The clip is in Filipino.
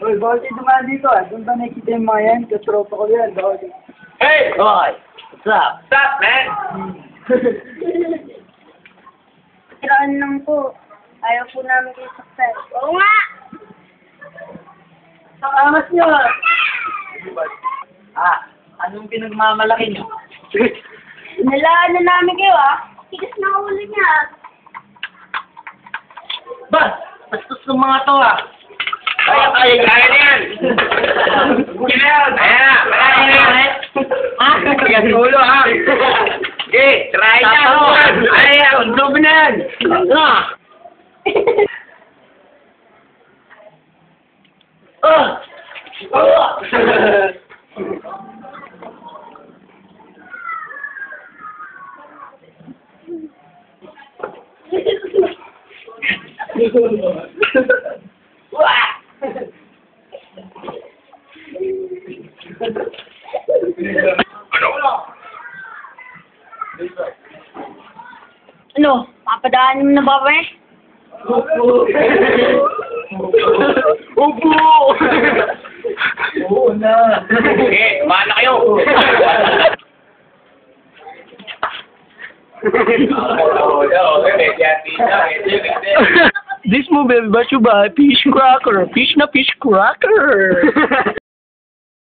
Uy, bakit kayo dumaan dito ah? Doon ba nakikita yung mga yan? Katropa ko yan. Bakit? Hey! Hoy! What's up? What's up, man? Tiraan lang po. Ayaw po namin kayo saktan. Oo nga! Ang angas niyo ah! Ah, anong pinagmamalaki nyo? Nilaan na namin kayo ah. Tigas na ulo niya. Ba! Bastos ng mga to ah! Kaya na yan! Kaya yan! Kaya na yan! Ah! Tigas ulo, ha? Okay, try na! Ayan, undo mo na yan! Ah! Ah! Ano? Papadaan mo na ba ba eh? Upo! Oo na! Okay, paano kayo? This movie brought you by Fish Cracker. Fish na Fish Cracker.